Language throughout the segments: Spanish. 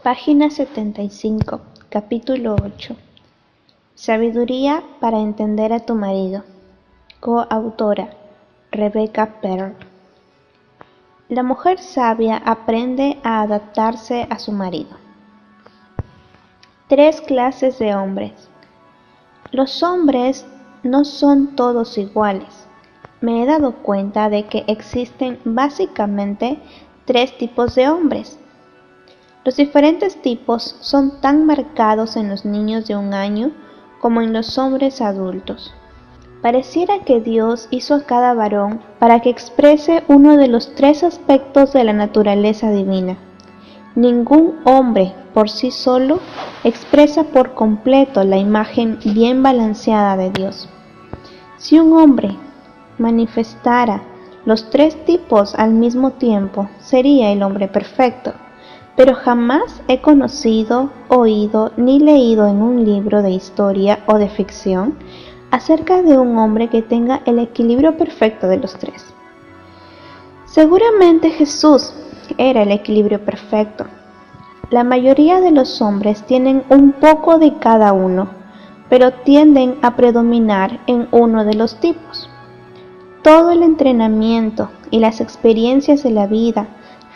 Página 75, capítulo 8. Sabiduría para entender a tu marido. Coautora, Rebecca Pearl. La mujer sabia aprende a adaptarse a su marido. 3 clases de hombres. Los hombres no son todos iguales. Me he dado cuenta de que existen básicamente 3 tipos de hombres. Los diferentes tipos son tan marcados en los niños de 1 año como en los hombres adultos. Pareciera que Dios hizo a cada varón para que exprese uno de los 3 aspectos de la naturaleza divina. Ningún hombre por sí solo expresa por completo la imagen bien balanceada de Dios. Si un hombre manifestara los 3 tipos al mismo tiempo, sería el hombre perfecto. Pero jamás he conocido, oído ni leído en un libro de historia o de ficción acerca de un hombre que tenga el equilibrio perfecto de los 3. Seguramente Jesús era el equilibrio perfecto. La mayoría de los hombres tienen un poco de cada uno, pero tienden a predominar en uno de los tipos. Todo el entrenamiento y las experiencias de la vida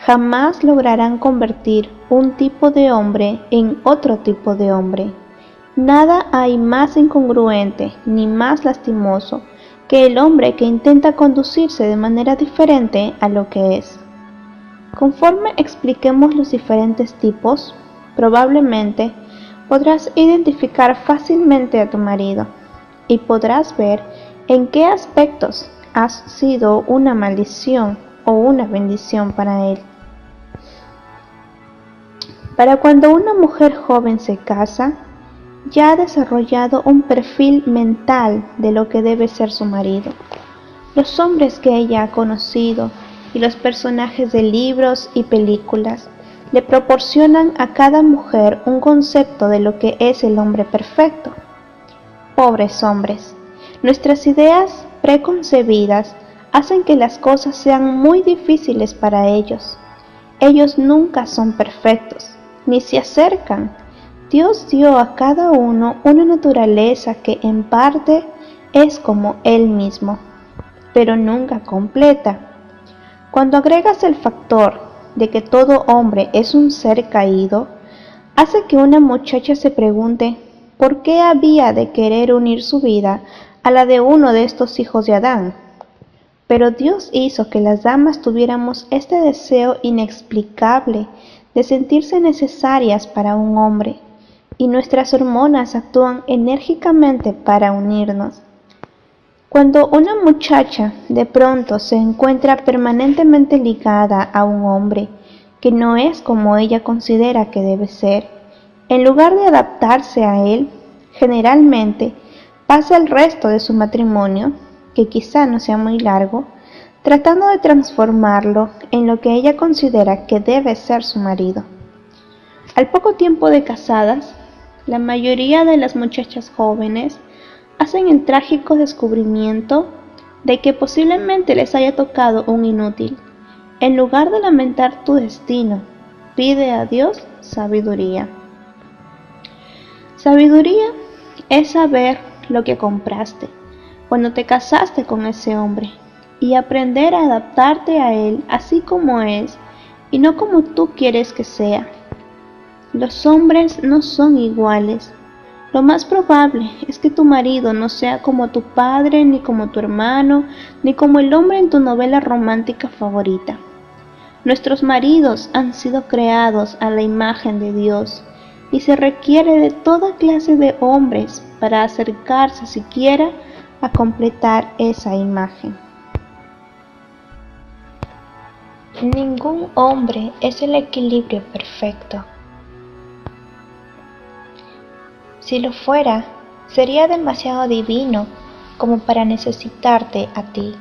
jamás lograrán convertir un tipo de hombre en otro tipo de hombre. Nada hay más incongruente ni más lastimoso que el hombre que intenta conducirse de manera diferente a lo que es. Conforme expliquemos los diferentes tipos, probablemente podrás identificar fácilmente a tu marido y podrás ver en qué aspectos has sido una maldición o una bendición para él. Para cuando una mujer joven se casa, ya ha desarrollado un perfil mental de lo que debe ser su marido. Los hombres que ella ha conocido y los personajes de libros y películas le proporcionan a cada mujer un concepto de lo que es el hombre perfecto. Pobres hombres, nuestras ideas preconcebidas hacen que las cosas sean muy difíciles para ellos. Ellos nunca son perfectos, ni se acercan. Dios dio a cada uno una naturaleza que en parte es como Él mismo, pero nunca completa. Cuando agregas el factor de que todo hombre es un ser caído, hace que una muchacha se pregunte por qué había de querer unir su vida a la de uno de estos hijos de Adán. Pero Dios hizo que las damas tuviéramos este deseo inexplicable de sentirse necesarias para un hombre, y nuestras hormonas actúan enérgicamente para unirnos. Cuando una muchacha de pronto se encuentra permanentemente ligada a un hombre que no es como ella considera que debe ser, en lugar de adaptarse a él, generalmente pasa el resto de su matrimonio, que quizá no sea muy largo, tratando de transformarlo en lo que ella considera que debe ser su marido. Al poco tiempo de casadas, la mayoría de las muchachas jóvenes hacen el trágico descubrimiento de que posiblemente les haya tocado un inútil. En lugar de lamentar tu destino, pide a Dios sabiduría. Sabiduría es saber lo que compraste cuando te casaste con ese hombre y aprender a adaptarte a él así como es y no como tú quieres que sea. Los hombres no son iguales. Lo más probable es que tu marido no sea como tu padre, ni como tu hermano, ni como el hombre en tu novela romántica favorita. Nuestros maridos han sido creados a la imagen de Dios y se requiere de toda clase de hombres para acercarse siquiera a completar esa imagen. Ningún hombre es el equilibrio perfecto. Si lo fuera, sería demasiado divino como para necesitarte a ti.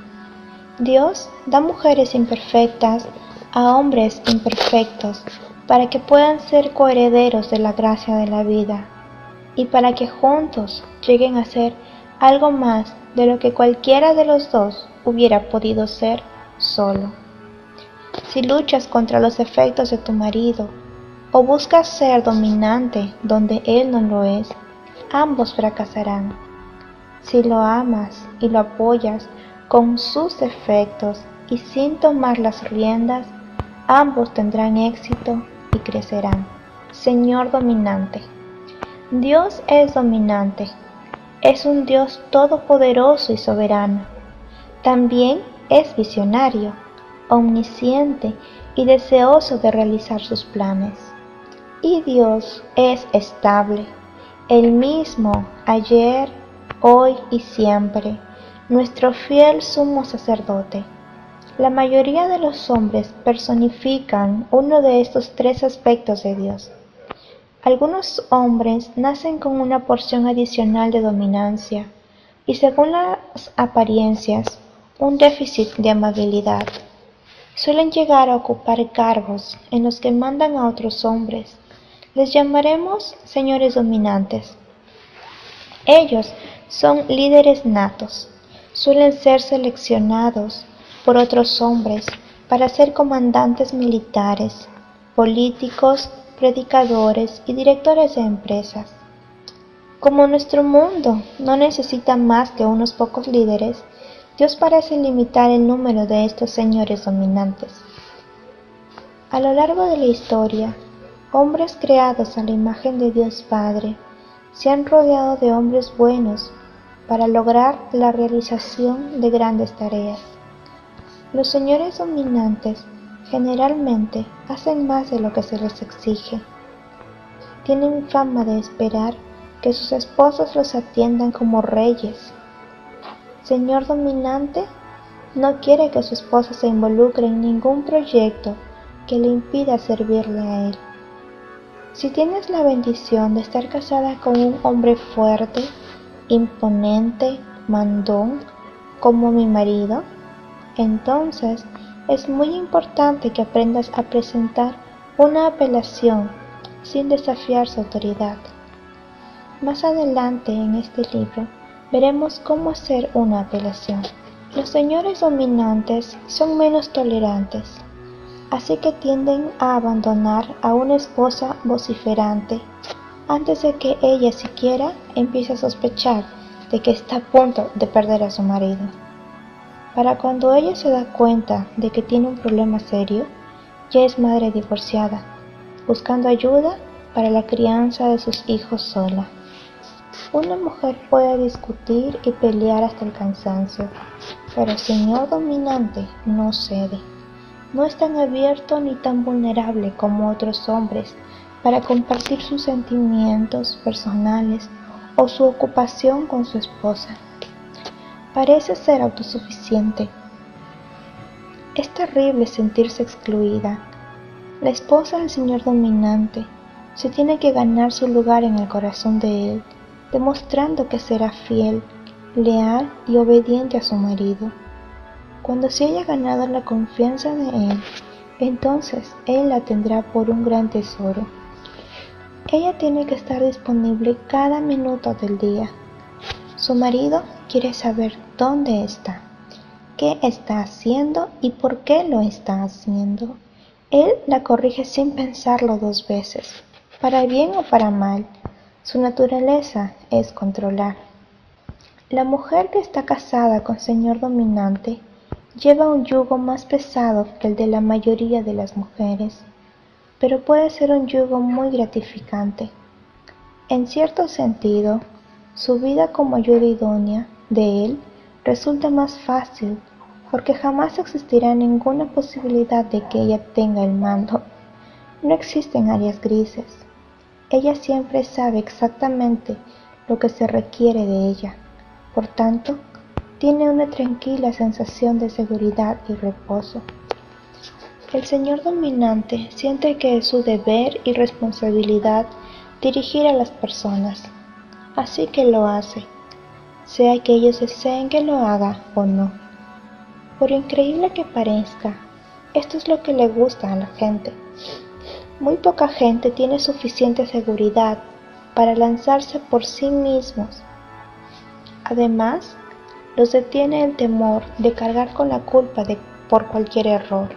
Dios da mujeres imperfectas a hombres imperfectos para que puedan ser coherederos de la gracia de la vida y para que juntos lleguen a ser algo más de lo que cualquiera de los dos hubiera podido ser solo. Si luchas contra los efectos de tu marido o buscas ser dominante donde Él no lo es, ambos fracasarán. Si lo amas y lo apoyas con sus defectos y sin tomar las riendas, ambos tendrán éxito y crecerán. Señor dominante. Dios es dominante. Es un Dios todopoderoso y soberano. También es visionario, omnisciente y deseoso de realizar sus planes. Y Dios es estable, el mismo ayer, hoy y siempre, nuestro fiel sumo sacerdote. La mayoría de los hombres personifican uno de estos tres aspectos de Dios. Algunos hombres nacen con una porción adicional de dominancia y, según las apariencias, un déficit de amabilidad. Suelen llegar a ocupar cargos en los que mandan a otros hombres. Les llamaremos señores dominantes. Ellos son líderes natos. Suelen ser seleccionados por otros hombres para ser comandantes militares, políticos, predicadores y directores de empresas. Como nuestro mundo no necesita más que unos pocos líderes, Dios parece limitar el número de estos señores dominantes. A lo largo de la historia, hombres creados a la imagen de Dios Padre se han rodeado de hombres buenos para lograr la realización de grandes tareas. Los señores dominantes generalmente hacen más de lo que se les exige. Tienen fama de esperar que sus esposos los atiendan como reyes. Señor dominante no quiere que su esposa se involucre en ningún proyecto que le impida servirle a él. Si tienes la bendición de estar casada con un hombre fuerte, imponente, mandón, como mi marido, entonces es muy importante que aprendas a presentar una apelación sin desafiar su autoridad. Más adelante en este libro veremos cómo hacer una apelación. Los señores dominantes son menos tolerantes, así que tienden a abandonar a una esposa vociferante antes de que ella siquiera empiece a sospechar de que está a punto de perder a su marido. Para cuando ella se da cuenta de que tiene un problema serio, ya es madre divorciada, buscando ayuda para la crianza de sus hijos sola. Una mujer puede discutir y pelear hasta el cansancio, pero el señor dominante no cede. No es tan abierto ni tan vulnerable como otros hombres para compartir sus sentimientos personales o su ocupación con su esposa. Parece ser autosuficiente. Es terrible sentirse excluida. La esposa del señor dominante se tiene que ganar su lugar en el corazón de él, demostrando que será fiel, leal y obediente a su marido. Cuando se haya ganado la confianza de él, entonces él la tendrá por un gran tesoro. Ella tiene que estar disponible cada minuto del día. Su marido quiere saber dónde está, qué está haciendo y por qué lo está haciendo. Él la corrige sin pensarlo dos veces, para bien o para mal. Su naturaleza es controlar. La mujer que está casada con señor dominante lleva un yugo más pesado que el de la mayoría de las mujeres, pero puede ser un yugo muy gratificante. En cierto sentido, su vida como ayuda idónea de él resulta más fácil, porque jamás existirá ninguna posibilidad de que ella tenga el mando. No existen áreas grises. Ella siempre sabe exactamente lo que se requiere de ella. Por tanto, tiene una tranquila sensación de seguridad y reposo. El señor dominante siente que es su deber y responsabilidad dirigir a las personas, así que lo hace, sea que ellos deseen que lo haga o no. Por increíble que parezca, esto es lo que le gusta a la gente. Muy poca gente tiene suficiente seguridad para lanzarse por sí mismos. Además, los detiene el temor de cargar con la culpa por cualquier error.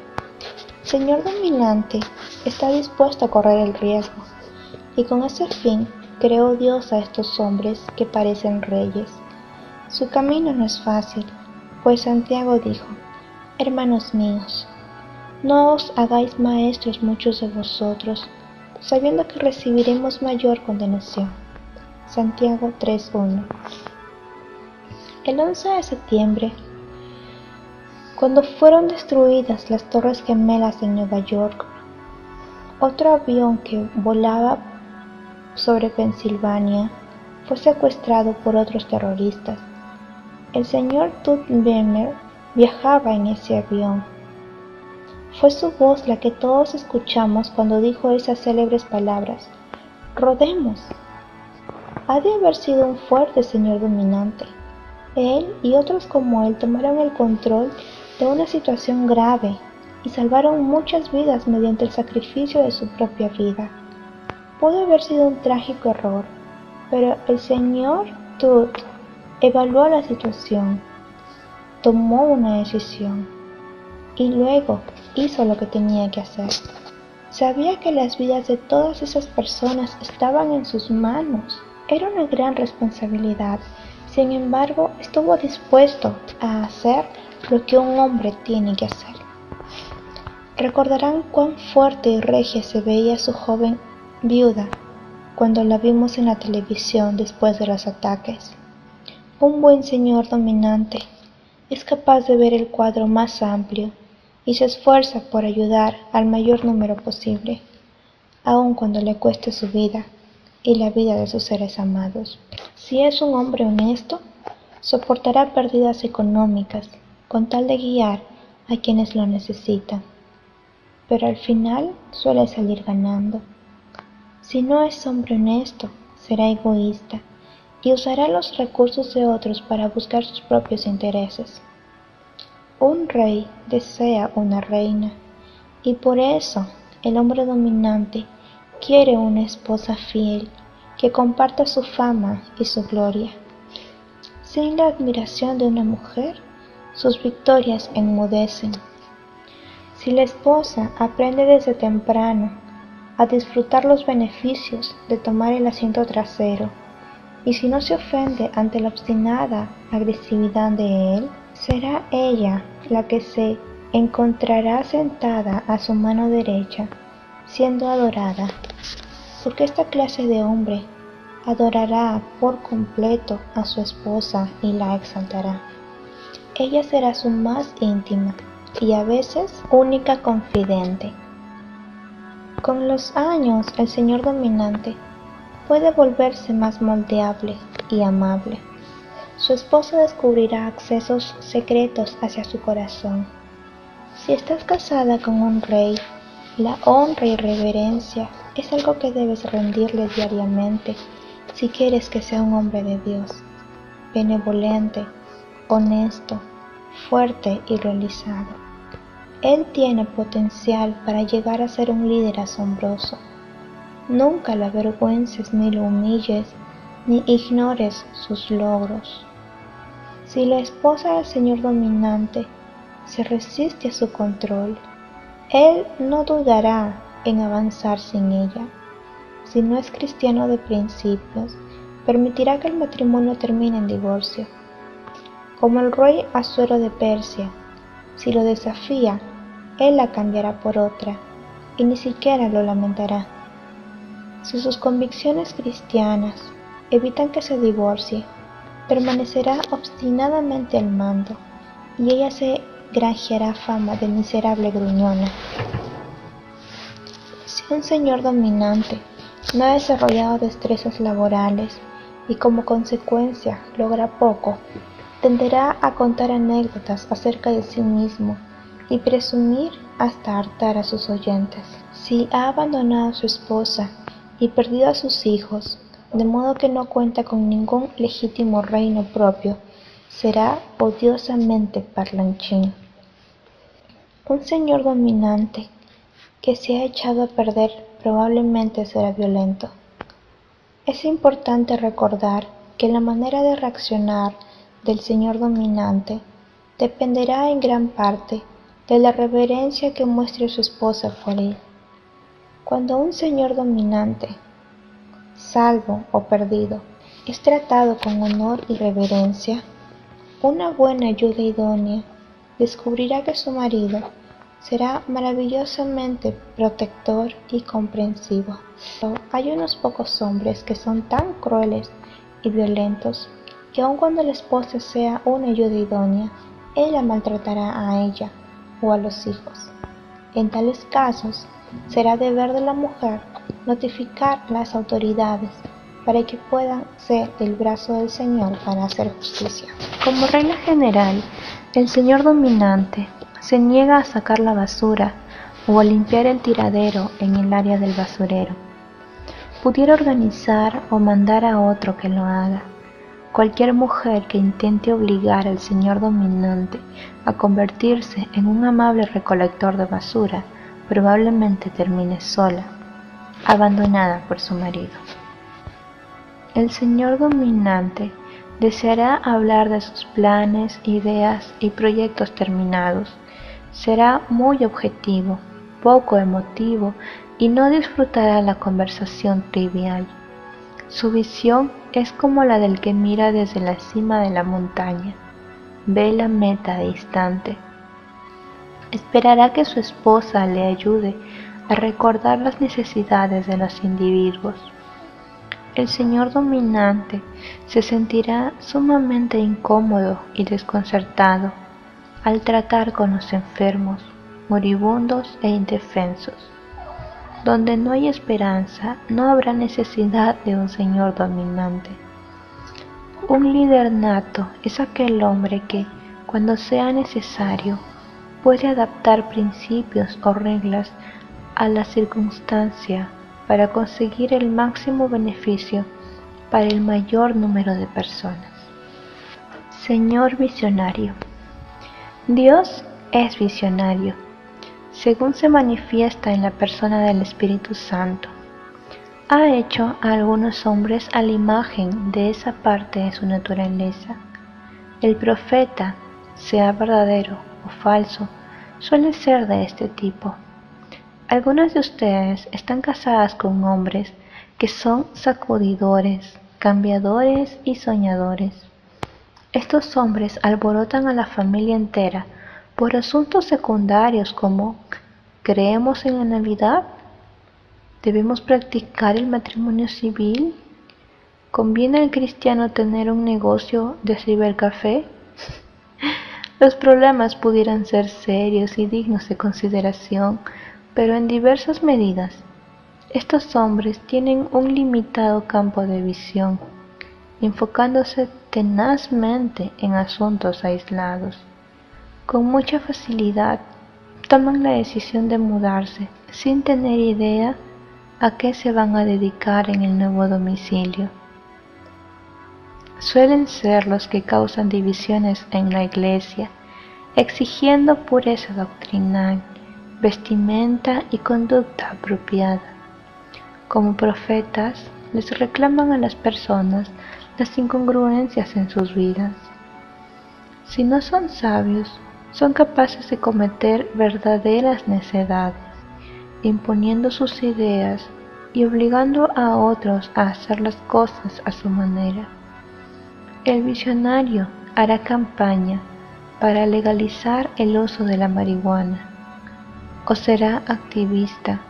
Señor dominante está dispuesto a correr el riesgo, y con ese fin creó Dios a estos hombres que parecen reyes. Su camino no es fácil, pues Santiago dijo: Hermanos míos, no os hagáis maestros muchos de vosotros, sabiendo que recibiremos mayor condenación. Santiago 3:1. El 11 de septiembre, cuando fueron destruidas las Torres Gemelas en Nueva York, otro avión que volaba sobre Pensilvania fue secuestrado por otros terroristas. El señor Tut Werner viajaba en ese avión. Fue su voz la que todos escuchamos cuando dijo esas célebres palabras: «Rodemos». Ha de haber sido un fuerte señor dominante. Él y otros como él tomaron el control de una situación grave y salvaron muchas vidas mediante el sacrificio de su propia vida. Pudo haber sido un trágico error, pero el señor Tut evaluó la situación, tomó una decisión y luego hizo lo que tenía que hacer. Sabía que las vidas de todas esas personas estaban en sus manos. Era una gran responsabilidad. Sin embargo, estuvo dispuesto a hacer lo que un hombre tiene que hacer. Recordarán cuán fuerte y regia se veía su joven viuda cuando la vimos en la televisión después de los ataques. Un buen señor dominante es capaz de ver el cuadro más amplio y se esfuerza por ayudar al mayor número posible, aun cuando le cueste su vida y la vida de sus seres amados. Si es un hombre honesto, soportará pérdidas económicas con tal de guiar a quienes lo necesitan, pero al final suele salir ganando. Si no es hombre honesto, será egoísta y usará los recursos de otros para buscar sus propios intereses. Un rey desea una reina, y por eso el hombre dominante quiere una esposa fiel que comparta su fama y su gloria. Sin la admiración de una mujer, sus victorias enmudecen. Si la esposa aprende desde temprano a disfrutar los beneficios de tomar el asiento trasero, y si no se ofende ante la obstinada agresividad de él, será ella la que se encontrará sentada a su mano derecha, siendo adorada, porque esta clase de hombre adorará por completo a su esposa y la exaltará. Ella será su más íntima y a veces única confidente. Con los años, el señor dominante puede volverse más moldeable y amable. Su esposa descubrirá accesos secretos hacia su corazón. Si estás casada con un rey, la honra y reverencia es algo que debes rendirle diariamente si quieres que sea un hombre de Dios, benevolente, honesto, fuerte y realizado. Él tiene potencial para llegar a ser un líder asombroso. Nunca lo avergüences ni lo humilles, ni ignores sus logros. Si la esposa del señor dominante se resiste a su control, él no dudará en avanzar sin ella. Si no es cristiano de principios, permitirá que el matrimonio termine en divorcio. Como el rey Asuero de Persia, si lo desafía, él la cambiará por otra, y ni siquiera lo lamentará. Si sus convicciones cristianas evitan que se divorcie, permanecerá obstinadamente al mando, y ella se granjeará fama de miserable gruñona. Si un señor dominante no ha desarrollado destrezas laborales y como consecuencia logra poco, tenderá a contar anécdotas acerca de sí mismo y presumir hasta hartar a sus oyentes. Si ha abandonado a su esposa y perdido a sus hijos, de modo que no cuenta con ningún legítimo reino propio, será odiosamente parlanchín. Un señor dominante que se ha echado a perder probablemente será violento. Es importante recordar que la manera de reaccionar del señor dominante dependerá en gran parte de la reverencia que muestre su esposa por él. Cuando un señor dominante, salvo o perdido, es tratado con honor y reverencia, una buena ayuda idónea descubrirá que su marido será maravillosamente protector y comprensivo. Pero hay unos pocos hombres que son tan crueles y violentos que aun cuando la esposa sea una ayuda idónea, él la maltratará a ella o a los hijos. En tales casos, será deber de la mujer notificar a las autoridades para que puedan ser el brazo del Señor para hacer justicia. Como regla general, el señor dominante se niega a sacar la basura o a limpiar el tiradero en el área del basurero. Pudiera organizar o mandar a otro que lo haga. Cualquier mujer que intente obligar al señor dominante a convertirse en un amable recolector de basura probablemente termine sola, abandonada por su marido. El señor dominante deseará hablar de sus planes, ideas y proyectos terminados. Será muy objetivo, poco emotivo y no disfrutará la conversación trivial. Su visión es como la del que mira desde la cima de la montaña. Ve la meta distante. Esperará que su esposa le ayude a recordar las necesidades de los individuos. El señor dominante se sentirá sumamente incómodo y desconcertado al tratar con los enfermos, moribundos e indefensos. Donde no hay esperanza, no habrá necesidad de un señor dominante. Un líder nato es aquel hombre que, cuando sea necesario, puede adaptar principios o reglas a la circunstancia para conseguir el máximo beneficio para el mayor número de personas. Señor visionario. Dios es visionario, según se manifiesta en la persona del Espíritu Santo. Ha hecho a algunos hombres a la imagen de esa parte de su naturaleza. El profeta, sea verdadero o falso, suele ser de este tipo. Algunas de ustedes están casadas con hombres que son sacudidores, cambiadores y soñadores. Estos hombres alborotan a la familia entera por asuntos secundarios como: ¿creemos en la Navidad? ¿Debemos practicar el matrimonio civil? ¿Conviene al cristiano tener un negocio de cibercafé? Los problemas pudieran ser serios y dignos de consideración, pero en diversas medidas. Estos hombres tienen un limitado campo de visión, enfocándose tenazmente en asuntos aislados. Con mucha facilidad toman la decisión de mudarse sin tener idea a qué se van a dedicar en el nuevo domicilio. Suelen ser los que causan divisiones en la iglesia, exigiendo pureza doctrinal, vestimenta y conducta apropiada. Como profetas, les reclaman a las personas las incongruencias en sus vidas. Si no son sabios, son capaces de cometer verdaderas necedades, imponiendo sus ideas y obligando a otros a hacer las cosas a su manera. El visionario hará campaña para legalizar el uso de la marihuana, o será activista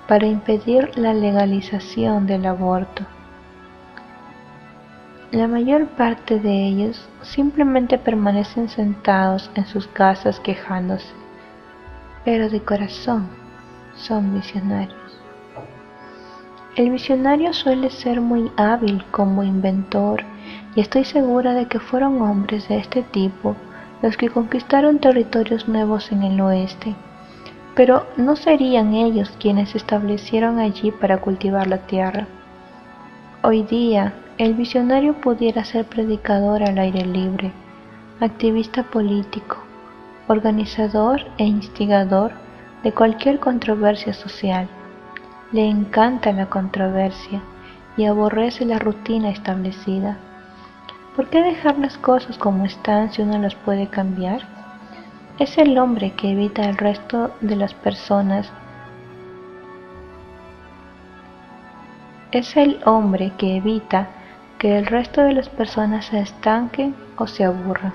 para impedir la legalización del aborto. La mayor parte de ellos simplemente permanecen sentados en sus casas quejándose, pero de corazón son visionarios. El visionario suele ser muy hábil como inventor, y estoy segura de que fueron hombres de este tipo los que conquistaron territorios nuevos en el oeste, pero no serían ellos quienes se establecieron allí para cultivar la tierra. Hoy día, el visionario pudiera ser predicador al aire libre, activista político, organizador e instigador de cualquier controversia social. Le encanta la controversia y aborrece la rutina establecida. ¿Por qué dejar las cosas como están si uno las puede cambiar? Es el hombre que evita al resto de las personas Es el hombre que evita que el resto de las personas se estanquen o se aburran.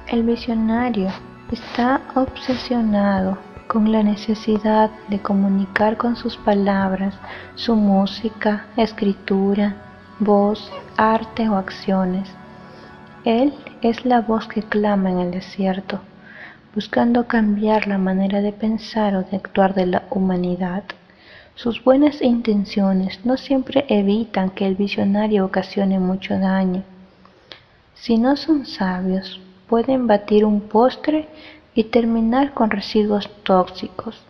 El visionario está obsesionado con la necesidad de comunicar con sus palabras, su música, escritura, voz, arte o acciones. Él es la voz que clama en el desierto, buscando cambiar la manera de pensar o de actuar de la humanidad. Sus buenas intenciones no siempre evitan que el visionario ocasione mucho daño. Si no son sabios, pueden batir un postre y terminar con residuos tóxicos.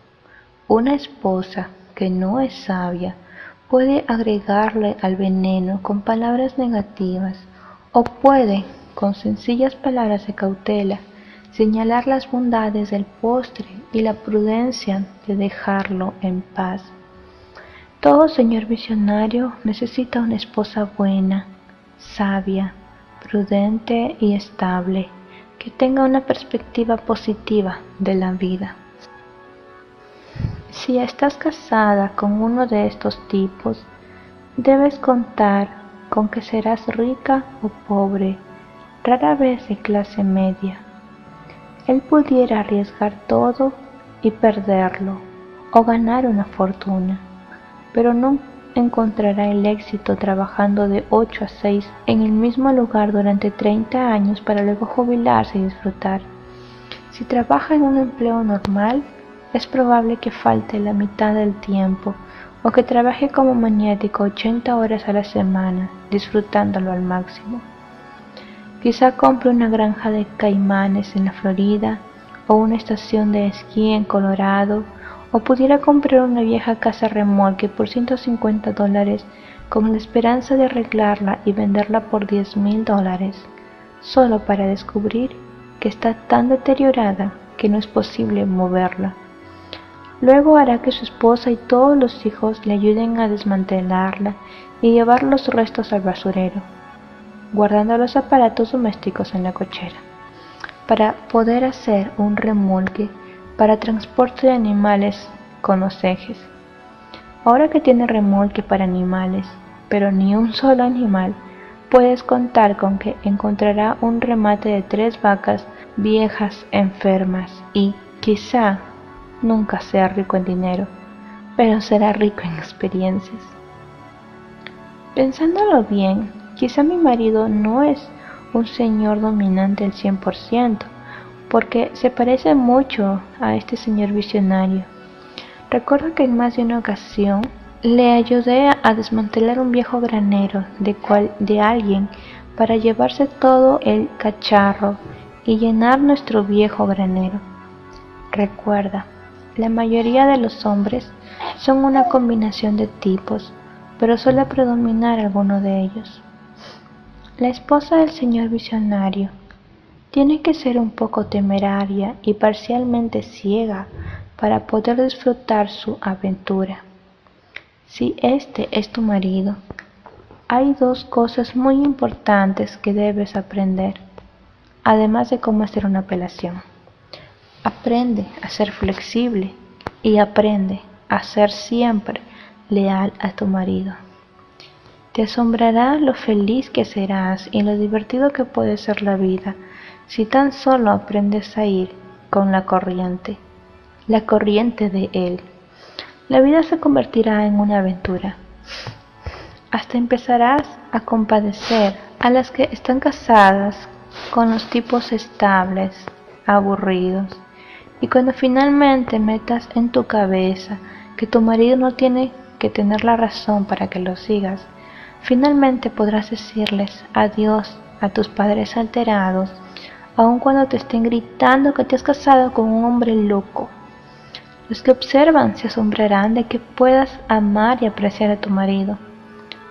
Una esposa que no es sabia puede agregarle al veneno con palabras negativas o puede, con sencillas palabras de cautela, señalar las bondades del postre y la prudencia de dejarlo en paz. Todo señor visionario necesita una esposa buena, sabia, prudente y estable, que tenga una perspectiva positiva de la vida. Si estás casada con uno de estos tipos, debes contar con que serás rica o pobre, rara vez de clase media. Él pudiera arriesgar todo y perderlo, o ganar una fortuna, pero no encontrará el éxito trabajando de 8 a 6 en el mismo lugar durante 30 años para luego jubilarse y disfrutar. Si trabaja en un empleo normal, es probable que falte la mitad del tiempo o que trabaje como maniático 80 horas a la semana, disfrutándolo al máximo. Quizá compre una granja de caimanes en la Florida o una estación de esquí en Colorado, o pudiera comprar una vieja casa remolque por $150 con la esperanza de arreglarla y venderla por $10,000, solo para descubrir que está tan deteriorada que no es posible moverla. Luego hará que su esposa y todos los hijos le ayuden a desmantelarla y llevar los restos al basurero, guardando los aparatos domésticos en la cochera, para poder hacer un remolque para transporte de animales con los ejes. Ahora que tiene remolque para animales, pero ni un solo animal, puedes contar con que encontrará un remate de 3 vacas viejas enfermas y, quizá, nunca sea rico en dinero, pero será rico en experiencias. Pensándolo bien, quizá mi marido no es un señor dominante al 100%, porque se parece mucho a este señor visionario. Recuerdo que en más de una ocasión le ayudé a desmantelar un viejo granero de alguien para llevarse todo el cacharro y llenar nuestro viejo granero. Recuerda, la mayoría de los hombres son una combinación de tipos, pero suele predominar alguno de ellos. La esposa del señor visionario tiene que ser un poco temeraria y parcialmente ciega para poder disfrutar su aventura. Si este es tu marido, hay 2 cosas muy importantes que debes aprender, además de cómo hacer una apelación. Aprende a ser flexible y aprende a ser siempre leal a tu marido. Te asombrará lo feliz que serás y lo divertido que puede ser la vida si tan solo aprendes a ir con la corriente de él. La vida se convertirá en una aventura. Hasta empezarás a compadecer a las que están casadas con los tipos estables, aburridos. Y cuando finalmente metas en tu cabeza que tu marido no tiene que tener la razón para que lo sigas, finalmente podrás decirles adiós a tus padres alterados, aun cuando te estén gritando que te has casado con un hombre loco. Los que observan se asombrarán de que puedas amar y apreciar a tu marido,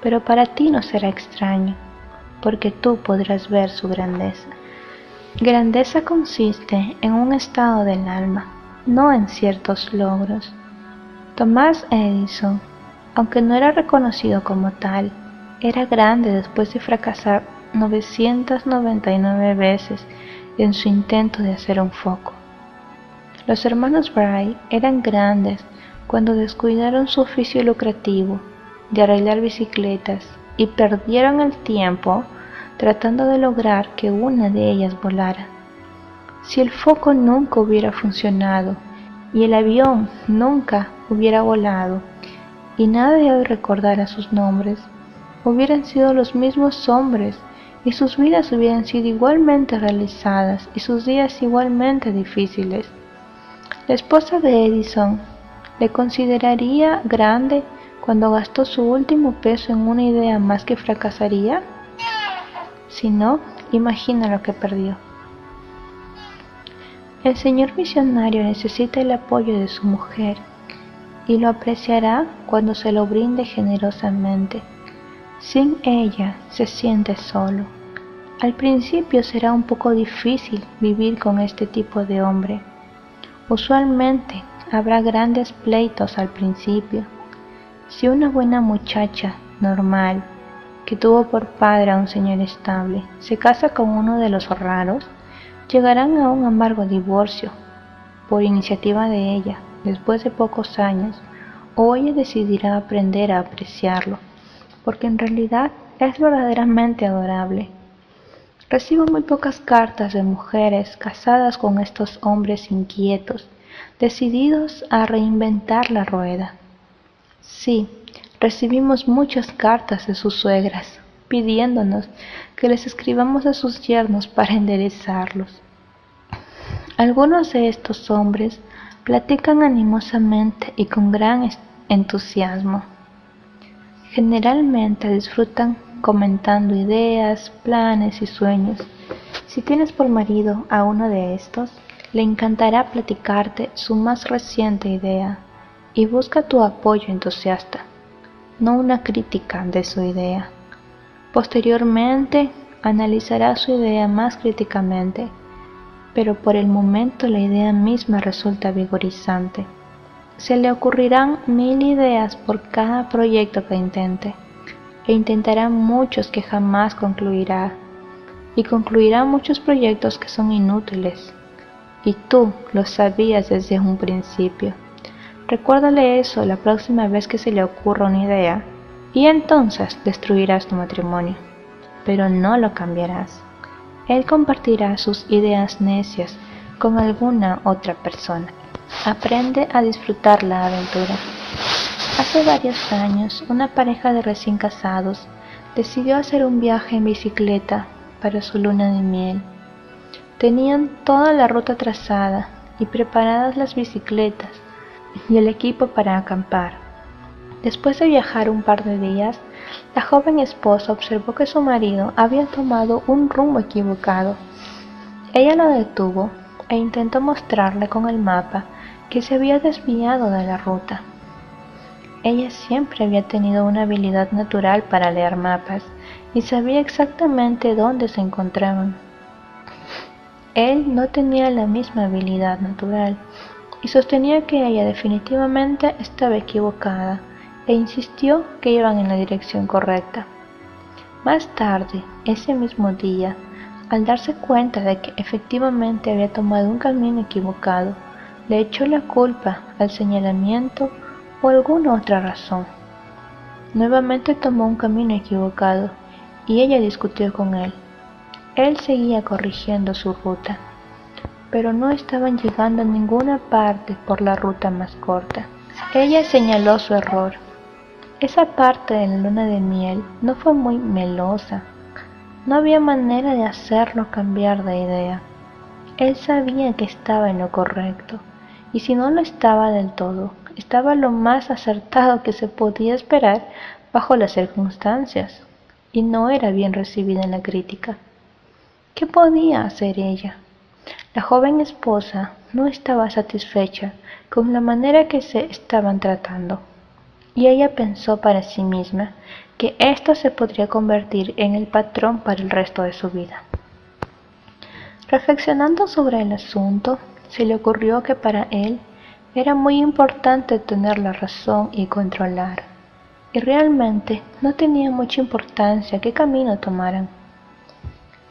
pero para ti no será extraño, porque tú podrás ver su grandeza. Grandeza consiste en un estado del alma, no en ciertos logros. Thomas Edison, aunque no era reconocido como tal, era grande después de fracasar 999 veces en su intento de hacer un foco. Los hermanos Wright eran grandes cuando descuidaron su oficio lucrativo de arreglar bicicletas y perdieron el tiempo tratando de lograr que una de ellas volara. Si el foco nunca hubiera funcionado y el avión nunca hubiera volado y nadie hoy recordara sus nombres, hubieran sido los mismos hombres y sus vidas hubieran sido igualmente realizadas y sus días igualmente difíciles. La esposa de Edison le consideraría grande cuando gastó su último peso en una idea más que fracasaría. Si no, imagina lo que perdió. El señor visionario necesita el apoyo de su mujer y lo apreciará cuando se lo brinde generosamente. Sin ella se siente solo. Al principio será un poco difícil vivir con este tipo de hombre. Usualmente habrá grandes pleitos al principio. Si una buena muchacha normal que tuvo por padre a un señor estable se casa con uno de los raros, llegarán a un amargo divorcio por iniciativa de ella después de pocos años, o ella decidirá aprender a apreciarlo, porque en realidad es verdaderamente adorable. Recibo muy pocas cartas de mujeres casadas con estos hombres inquietos, decididos a reinventar la rueda. Sí, recibimos muchas cartas de sus suegras, pidiéndonos que les escribamos a sus yernos para enderezarlos. Algunos de estos hombres platican animosamente y con gran entusiasmo. Generalmente disfrutan comentando ideas, planes y sueños. Si tienes por marido a uno de estos, le encantará platicarte su más reciente idea y busca tu apoyo entusiasta, no una crítica de su idea. Posteriormente, analizará su idea más críticamente, pero por el momento la idea misma resulta vigorizante. Se le ocurrirán 1000 ideas por cada proyecto que intente, e intentará muchos que jamás concluirá, y concluirá muchos proyectos que son inútiles, y tú lo sabías desde un principio. Recuérdale eso la próxima vez que se le ocurra una idea, y entonces destruirás tu matrimonio, pero no lo cambiarás. Él compartirá sus ideas necias con alguna otra persona. Aprende a disfrutar la aventura. Hace varios años, una pareja de recién casados decidió hacer un viaje en bicicleta para su luna de miel. Tenían toda la ruta trazada y preparadas las bicicletas y el equipo para acampar. Después de viajar un par de días, la joven esposa observó que su marido había tomado un rumbo equivocado. Ella lo detuvo e intentó mostrarle con el mapa que se había desviado de la ruta. Ella siempre había tenido una habilidad natural para leer mapas y sabía exactamente dónde se encontraban. Él no tenía la misma habilidad natural y sostenía que ella definitivamente estaba equivocada e insistió que iban en la dirección correcta. Más tarde, ese mismo día, al darse cuenta de que efectivamente había tomado un camino equivocado, le echó la culpa al señalamiento o alguna otra razón. Nuevamente tomó un camino equivocado y ella discutió con él. Él seguía corrigiendo su ruta, pero no estaban llegando a ninguna parte por la ruta más corta. Ella señaló su error. Esa parte de la luna de miel no fue muy melosa. No había manera de hacerlo cambiar de idea. Él sabía que estaba en lo correcto, y si no lo estaba del todo, estaba lo más acertado que se podía esperar bajo las circunstancias, y no era bien recibida en la crítica. ¿Qué podía hacer ella? La joven esposa no estaba satisfecha con la manera que se estaban tratando, y ella pensó para sí misma que esto se podría convertir en el patrón para el resto de su vida. Reflexionando sobre el asunto, se le ocurrió que para él era muy importante tener la razón y controlar, y realmente no tenía mucha importancia qué camino tomaran.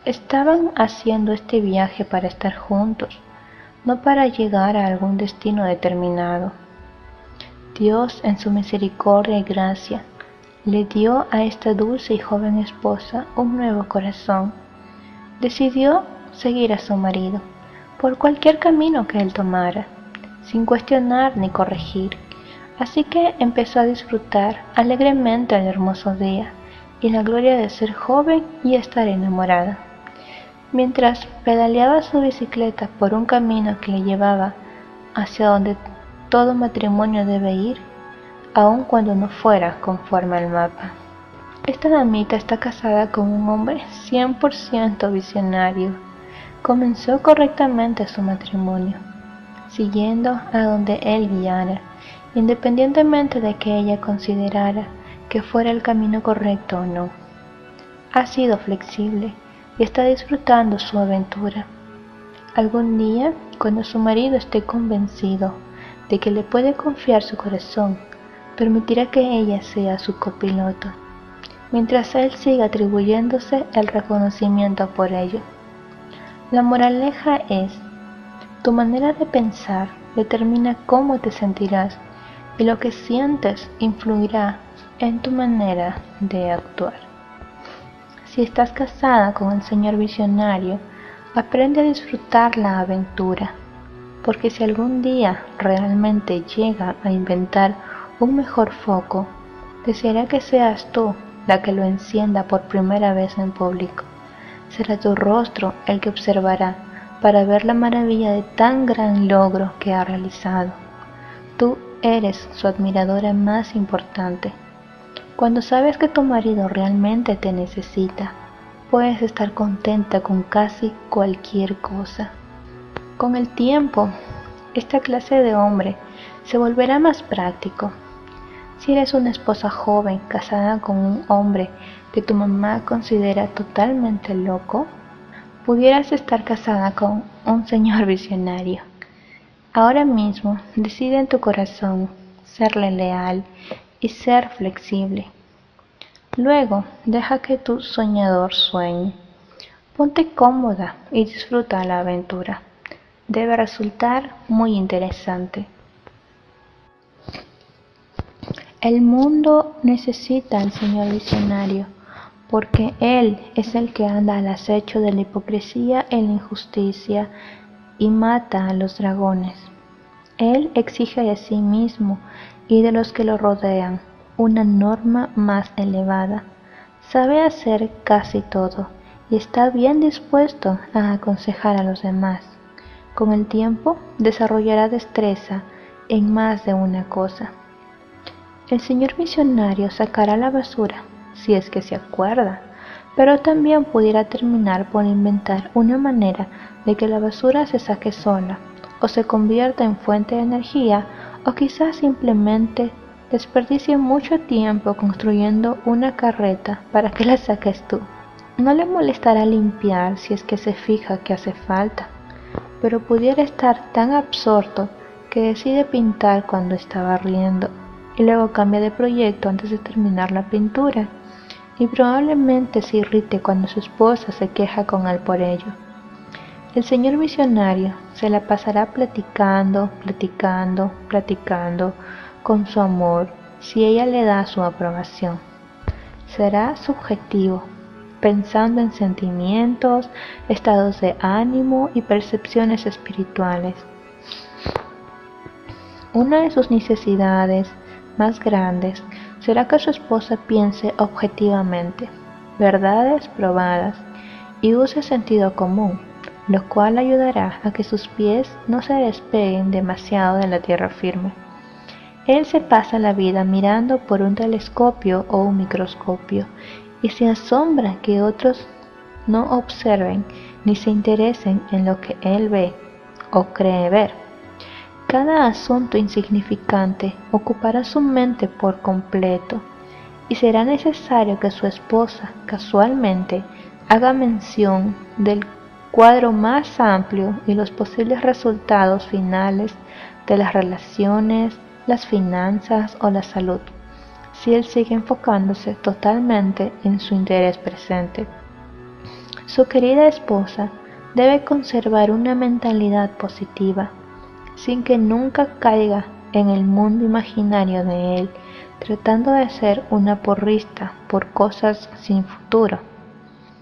Estaban haciendo este viaje para estar juntos, no para llegar a algún destino determinado. Dios, en su misericordia y gracia, le dio a esta dulce y joven esposa un nuevo corazón. Decidió seguir a su marido por cualquier camino que él tomara, sin cuestionar ni corregir. Así que empezó a disfrutar alegremente el hermoso día y la gloria de ser joven y estar enamorada. Mientras pedaleaba su bicicleta por un camino que le llevaba hacia donde todo matrimonio debe ir, aun cuando no fuera conforme al mapa. Esta damita está casada con un hombre 100% visionario. Comenzó correctamente su matrimonio, siguiendo a donde él guiara, independientemente de que ella considerara que fuera el camino correcto o no. Ha sido flexible y está disfrutando su aventura. Algún día, cuando su marido esté convencido de que le puede confiar su corazón, permitirá que ella sea su copiloto, mientras él siga atribuyéndose el reconocimiento por ello. La moraleja es: tu manera de pensar determina cómo te sentirás y lo que sientes influirá en tu manera de actuar. Si estás casada con el señor visionario, aprende a disfrutar la aventura, porque si algún día realmente llega a inventar un mejor foco, deseará que seas tú la que lo encienda por primera vez en público. Será tu rostro el que observará para ver la maravilla de tan gran logro que ha realizado. Tú eres su admiradora más importante. Cuando sabes que tu marido realmente te necesita, puedes estar contenta con casi cualquier cosa. Con el tiempo, esta clase de hombre se volverá más práctico. Si eres una esposa joven casada con un hombre que tu mamá considera totalmente loco, pudieras estar casada con un señor visionario. Ahora mismo decide en tu corazón serle leal y ser flexible. Luego deja que tu soñador sueñe. Ponte cómoda y disfruta la aventura. Debe resultar muy interesante. El mundo necesita al señor visionario, porque él es el que anda al acecho de la hipocresía y la injusticia y mata a los dragones. Él exige de sí mismo y de los que lo rodean una norma más elevada. Sabe hacer casi todo y está bien dispuesto a aconsejar a los demás. Con el tiempo desarrollará destreza en más de una cosa. El señor visionario sacará la basura, si es que se acuerda, pero también pudiera terminar por inventar una manera de que la basura se saque sola, o se convierta en fuente de energía, o quizás simplemente desperdicie mucho tiempo construyendo una carreta para que la saques tú. No le molestará limpiar si es que se fija que hace falta, pero pudiera estar tan absorto que decide pintar cuando está barriendo y luego cambia de proyecto antes de terminar la pintura, y probablemente se irrite cuando su esposa se queja con él por ello. El señor visionario se la pasará platicando con su amor si ella le da su aprobación. Será subjetivo, pensando en sentimientos, estados de ánimo y percepciones espirituales. Una de sus necesidades más grandes será que su esposa piense objetivamente, verdades probadas, y use sentido común, lo cual ayudará a que sus pies no se despeguen demasiado de la tierra firme. Él se pasa la vida mirando por un telescopio o un microscopio y se asombra que otros no observen ni se interesen en lo que él ve o cree ver. Cada asunto insignificante ocupará su mente por completo y será necesario que su esposa casualmente haga mención del cuadro más amplio y los posibles resultados finales de las relaciones, las finanzas o la salud, si él sigue enfocándose totalmente en su interés presente. Su querida esposa debe conservar una mentalidad positiva, sin que nunca caiga en el mundo imaginario de él tratando de ser una porrista por cosas sin futuro.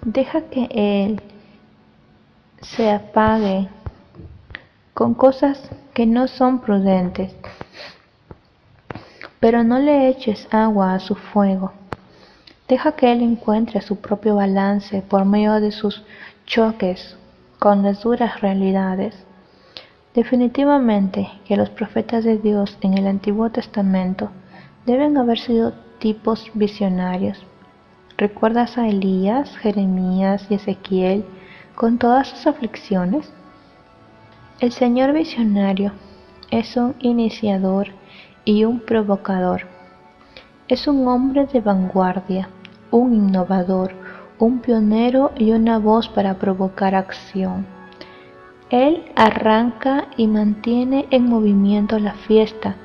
Deja que él se apague con cosas que no son prudentes, pero no le eches agua a su fuego. Deja que él encuentre su propio balance por medio de sus choques con las duras realidades. Definitivamente que los profetas de Dios en el Antiguo Testamento deben haber sido tipos visionarios. ¿Recuerdas a Elías, Jeremías y Ezequiel con todas sus aflicciones? El Señor visionario es un iniciador y un provocador. Es un hombre de vanguardia, un innovador, un pionero y una voz para provocar acción. Él arranca y mantiene en movimiento la fiesta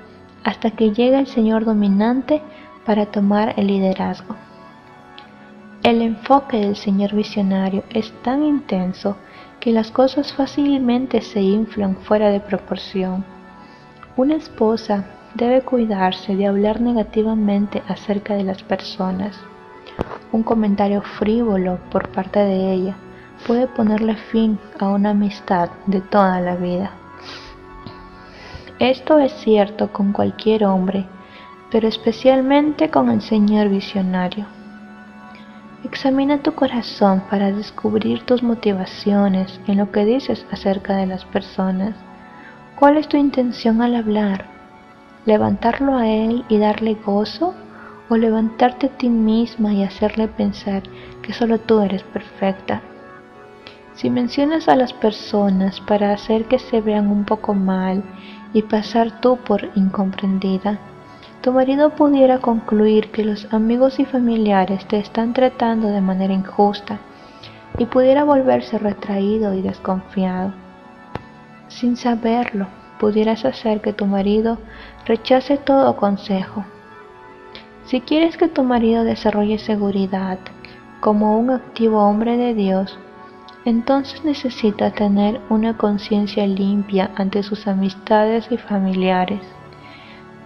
hasta que llega el Señor dominante para tomar el liderazgo. El enfoque del Señor visionario es tan intenso que las cosas fácilmente se inflan fuera de proporción. Una esposa debe cuidarse de hablar negativamente acerca de las personas. Un comentario frívolo por parte de ella puede ponerle fin a una amistad de toda la vida. Esto es cierto con cualquier hombre, pero especialmente con el Señor visionario. Examina tu corazón para descubrir tus motivaciones en lo que dices acerca de las personas. ¿Cuál es tu intención al hablar? ¿Levantarlo a él y darle gozo? ¿O levantarte a ti misma y hacerle pensar que solo tú eres perfecta? Si mencionas a las personas para hacer que se vean un poco mal y pasar tú por incomprendida, tu marido pudiera concluir que los amigos y familiares te están tratando de manera injusta y pudiera volverse retraído y desconfiado. Sin saberlo, pudieras hacer que tu marido rechace todo consejo. Si quieres que tu marido desarrolle seguridad como un activo hombre de Dios, entonces necesita tener una conciencia limpia ante sus amistades y familiares.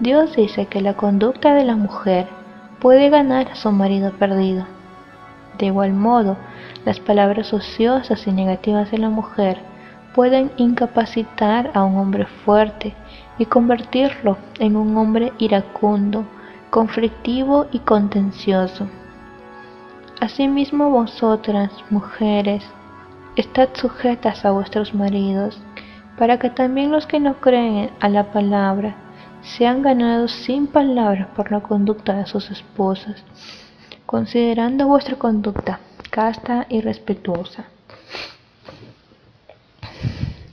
Dios dice que la conducta de la mujer puede ganar a su marido perdido. De igual modo, las palabras ociosas y negativas de la mujer pueden incapacitar a un hombre fuerte y convertirlo en un hombre iracundo, conflictivo y contencioso. Asimismo vosotras, mujeres, estad sujetas a vuestros maridos, para que también los que no creen a la palabra sean ganados sin palabras por la conducta de sus esposas, considerando vuestra conducta casta y respetuosa.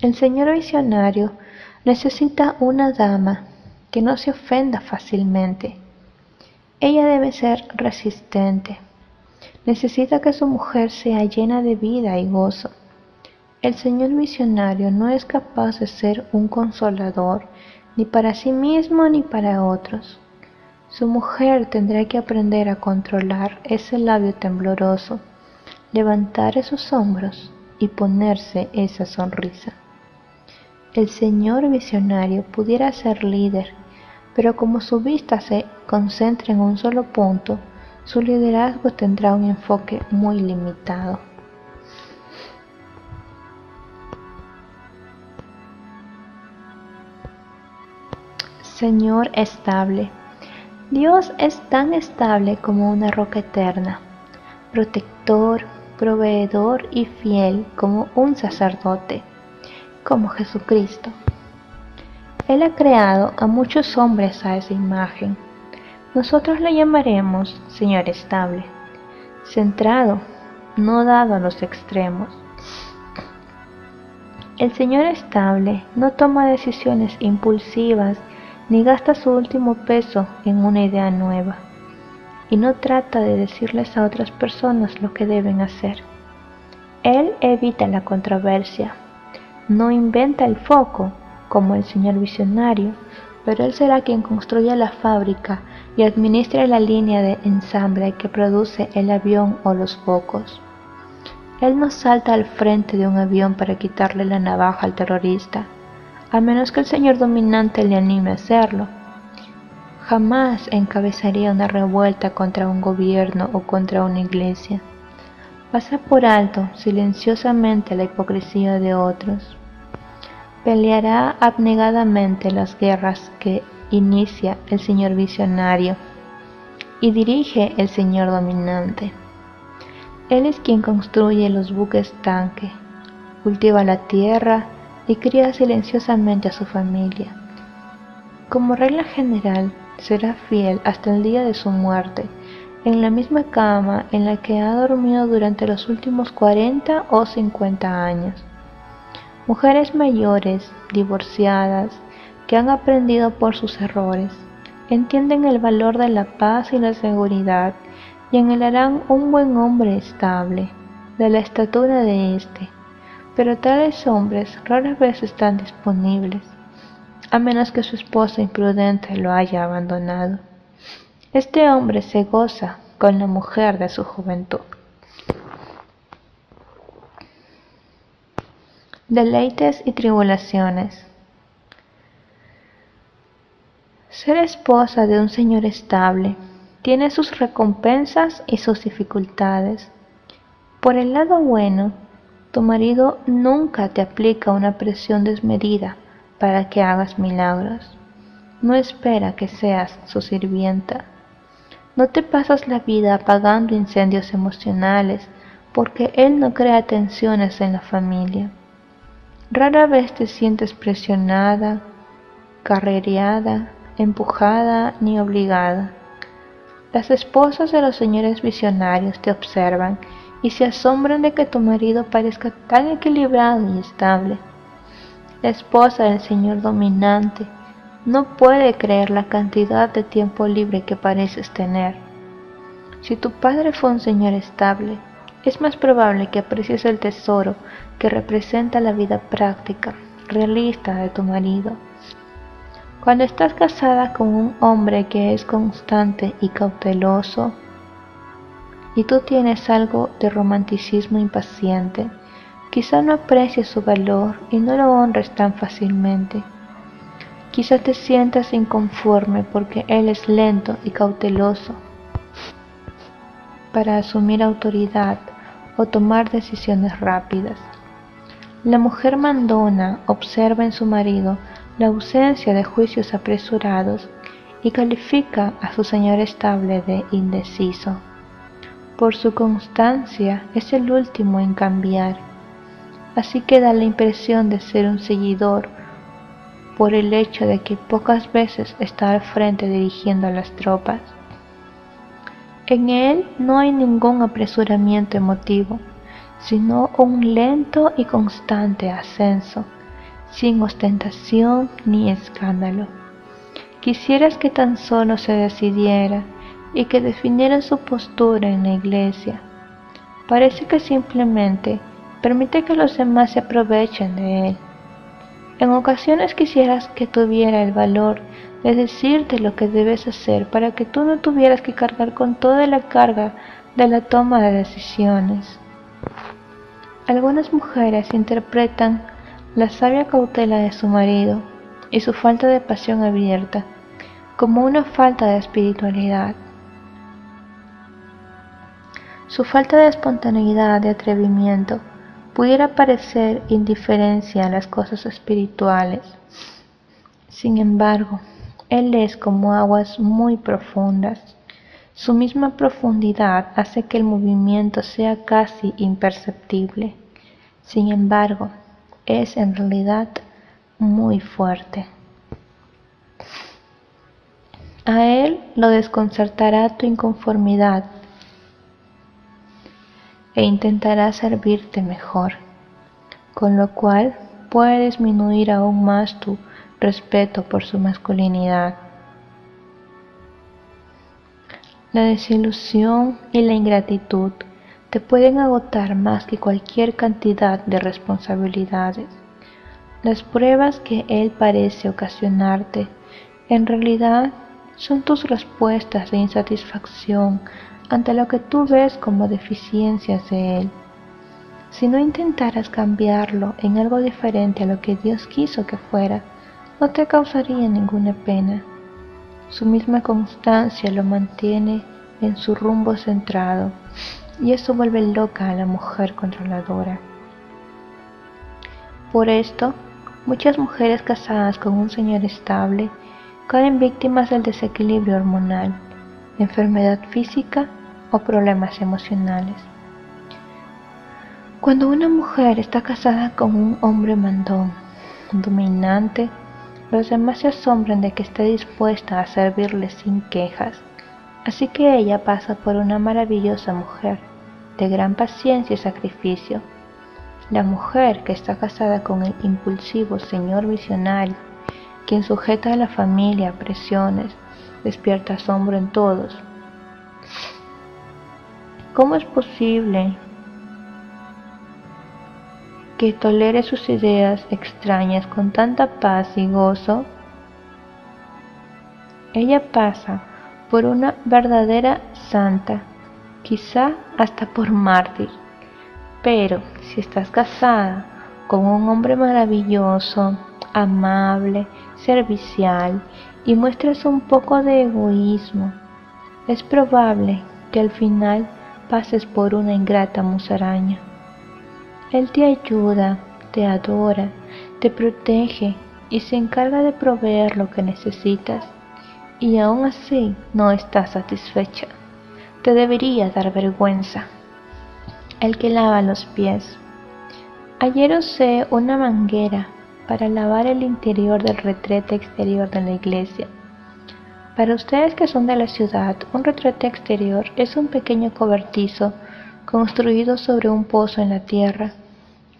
El Señor visionario necesita una dama que no se ofenda fácilmente. Ella debe ser resistente. Necesita que su mujer sea llena de vida y gozo. El Señor visionario no es capaz de ser un consolador, ni para sí mismo ni para otros. Su mujer tendrá que aprender a controlar ese labio tembloroso, levantar esos hombros y ponerse esa sonrisa. El Señor visionario pudiera ser líder, pero como su vista se concentra en un solo punto, su liderazgo tendrá un enfoque muy limitado. Señor estable. Dios es tan estable como una roca eterna, protector, proveedor y fiel como un sacerdote, como Jesucristo. Él ha creado a muchos hombres a esa imagen. Nosotros le llamaremos Señor estable, centrado, no dado a los extremos. El Señor estable no toma decisiones impulsivas ni gasta su último peso en una idea nueva, y no trata de decirles a otras personas lo que deben hacer. Él evita la controversia, no inventa el foco como el Señor visionario, pero Él será quien construya la fábrica y administre la línea de ensamble que produce el avión o los focos. Él no salta al frente de un avión para quitarle la navaja al terrorista, a menos que el Señor dominante le anime a hacerlo. Jamás encabezaría una revuelta contra un gobierno o contra una iglesia. Pasa por alto silenciosamente la hipocresía de otros. Peleará abnegadamente las guerras que inicia el señor visionario y dirige el señor dominante. Él es quien construye los buques tanque, cultiva la tierra y cría silenciosamente a su familia. Como regla general, será fiel hasta el día de su muerte, en la misma cama en la que ha dormido durante los últimos 40 o 50 años. Mujeres mayores, divorciadas, que han aprendido por sus errores, entienden el valor de la paz y la seguridad y anhelarán un buen hombre estable, de la estatura de éste, pero tales hombres rara vez están disponibles, a menos que su esposa imprudente lo haya abandonado. Este hombre se goza con la mujer de su juventud. Deleites y tribulaciones. Ser esposa de un señor estable tiene sus recompensas y sus dificultades. Por el lado bueno, tu marido nunca te aplica una presión desmedida para que hagas milagros. No espera que seas su sirvienta. No te pasas la vida apagando incendios emocionales porque él no crea tensiones en la familia. Rara vez te sientes presionada, carrereada, empujada ni obligada. Las esposas de los señores visionarios te observan y se asombran de que tu marido parezca tan equilibrado y estable. La esposa del señor dominante no puede creer la cantidad de tiempo libre que pareces tener. Si tu padre fue un señor estable, es más probable que aprecies el tesoro que representa la vida práctica, realista de tu marido. Cuando estás casada con un hombre que es constante y cauteloso, y tú tienes algo de romanticismo impaciente, quizá no aprecies su valor y no lo honres tan fácilmente. Quizá te sientas inconforme porque él es lento y cauteloso para asumir autoridad o tomar decisiones rápidas. La mujer mandona observa en su marido la ausencia de juicios apresurados y califica a su señor estable de indeciso. Por su constancia es el último en cambiar, así que da la impresión de ser un seguidor por el hecho de que pocas veces está al frente dirigiendo a las tropas. En él no hay ningún apresuramiento emotivo, sino un lento y constante ascenso, sin ostentación ni escándalo. Quisieras que tan solo se decidiera y que definiera su postura en la iglesia. Parece que simplemente permite que los demás se aprovechen de él. En ocasiones quisieras que tuviera el valor de decirte lo que debes hacer para que tú no tuvieras que cargar con toda la carga de la toma de decisiones. Algunas mujeres interpretan la sabia cautela de su marido y su falta de pasión abierta como una falta de espiritualidad. Su falta de espontaneidad y atrevimiento pudiera parecer indiferencia a las cosas espirituales. Sin embargo, él es como aguas muy profundas. Su misma profundidad hace que el movimiento sea casi imperceptible. Sin embargo, es en realidad muy fuerte. A él lo desconcertará tu inconformidad e intentará servirte mejor, con lo cual puede disminuir aún más tu respeto por su masculinidad. La desilusión y la ingratitud te pueden agotar más que cualquier cantidad de responsabilidades. Las pruebas que él parece ocasionarte en realidad son tus respuestas de insatisfacción ante lo que tú ves como deficiencias de él. Si no intentaras cambiarlo en algo diferente a lo que Dios quiso que fuera, no te causaría ninguna pena. Su misma constancia lo mantiene en su rumbo centrado, y eso vuelve loca a la mujer controladora. Por esto, muchas mujeres casadas con un señor estable caen víctimas del desequilibrio hormonal, enfermedad física o problemas emocionales. Cuando una mujer está casada con un hombre mandón, dominante, los demás se asombran de que esté dispuesta a servirle sin quejas, así que ella pasa por una maravillosa mujer, de gran paciencia y sacrificio. La mujer que está casada con el impulsivo señor visionario, quien sujeta a la familia a presiones, despierta asombro en todos. ¿Cómo es posible que tolere sus ideas extrañas con tanta paz y gozo? Ella pasa por una verdadera santa, quizá hasta por mártir. Pero si estás casada con un hombre maravilloso, amable, servicial y muestras un poco de egoísmo, es probable que al final pases por una ingrata musaraña. Él te ayuda, te adora, te protege y se encarga de proveer lo que necesitas, y aún así no estás satisfecha. Te debería dar vergüenza. El que lava los pies. Ayer usé una manguera para lavar el interior del retrete exterior de la iglesia. Para ustedes que son de la ciudad, un retrete exterior es un pequeño cobertizo construido sobre un pozo en la tierra,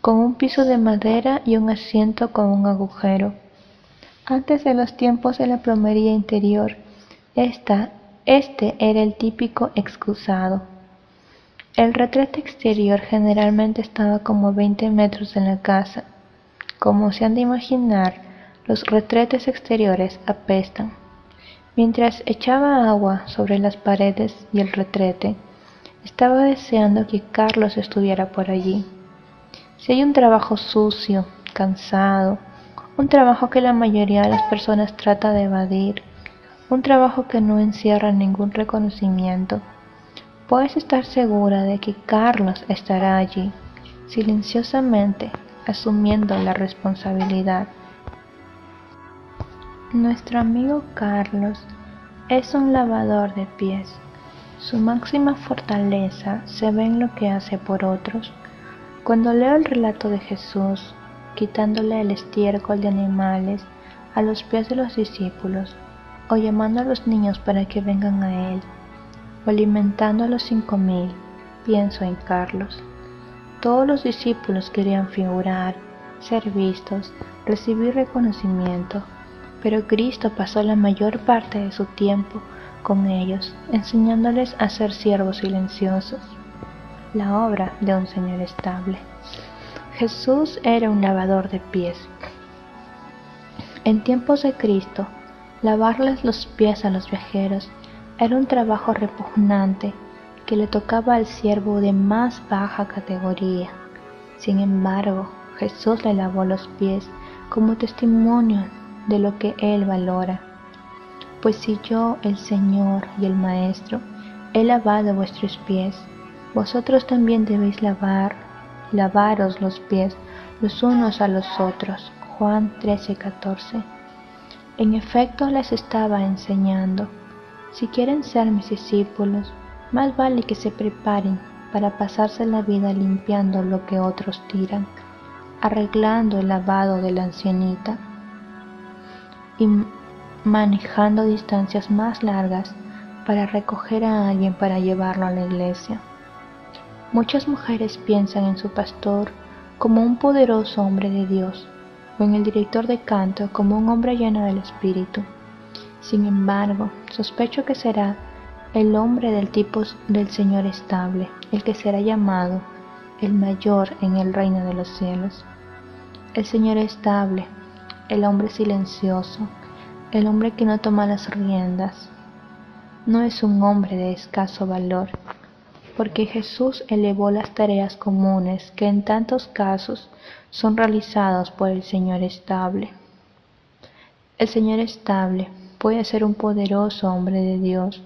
con un piso de madera y un asiento con un agujero. Antes de los tiempos de la plomería interior, este era el típico excusado. El retrete exterior generalmente estaba como 20 metros de la casa. Como se han de imaginar, los retretes exteriores apestan. Mientras echaba agua sobre las paredes y el retrete, estaba deseando que Carlos estuviera por allí. Si hay un trabajo sucio, cansado, un trabajo que la mayoría de las personas trata de evadir, un trabajo que no encierra ningún reconocimiento, puedes estar segura de que Carlos estará allí, silenciosamente, asumiendo la responsabilidad. Nuestro amigo Carlos es un lavador de pies. Su máxima fortaleza se ve en lo que hace por otros. Cuando leo el relato de Jesús, quitándole el estiércol de animales a los pies de los discípulos, o llamando a los niños para que vengan a él, o alimentando a los 5,000, pienso en Carlos. Todos los discípulos querían figurar, ser vistos, recibir reconocimiento, pero Cristo pasó la mayor parte de su tiempo con ellos, enseñándoles a ser siervos silenciosos, la obra de un Señor estable. Jesús era un lavador de pies. En tiempos de Cristo, lavarles los pies a los viajeros era un trabajo repugnante que le tocaba al siervo de más baja categoría. Sin embargo, Jesús le lavó los pies como testimonio de lo que Él valora. Pues si yo, el Señor y el Maestro, he lavado vuestros pies, vosotros también debéis lavaros los pies los unos a los otros. Juan 13:14. En efecto les estaba enseñando: si quieren ser mis discípulos, más vale que se preparen para pasarse la vida limpiando lo que otros tiran, arreglando el lavado de la ancianita y manejando distancias más largas para recoger a alguien para llevarlo a la iglesia. Muchas mujeres piensan en su pastor como un poderoso hombre de Dios, o en el director de canto como un hombre lleno del Espíritu. Sin embargo, sospecho que será el hombre del tipo del Señor estable, el que será llamado el mayor en el reino de los cielos. El Señor estable, el hombre silencioso, el hombre que no toma las riendas, no es un hombre de escaso valor, porque Jesús elevó las tareas comunes que en tantos casos son realizados por el Señor estable. El Señor estable puede ser un poderoso hombre de Dios.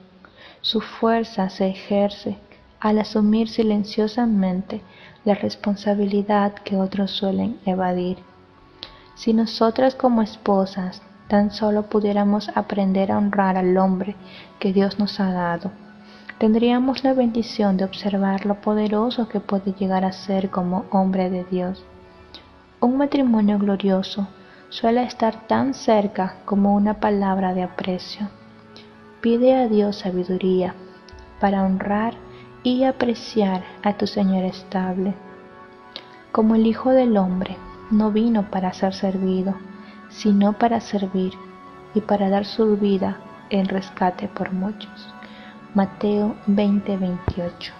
Su fuerza se ejerce al asumir silenciosamente la responsabilidad que otros suelen evadir. Si nosotras como esposas tan solo pudiéramos aprender a honrar al hombre que Dios nos ha dado, tendríamos la bendición de observar lo poderoso que puede llegar a ser como hombre de Dios. Un matrimonio glorioso suele estar tan cerca como una palabra de aprecio. Pide a Dios sabiduría para honrar y apreciar a tu Señor estable. Como el Hijo del Hombre, no vino para ser servido, sino para servir y para dar su vida en rescate por muchos. Mateo 20:28.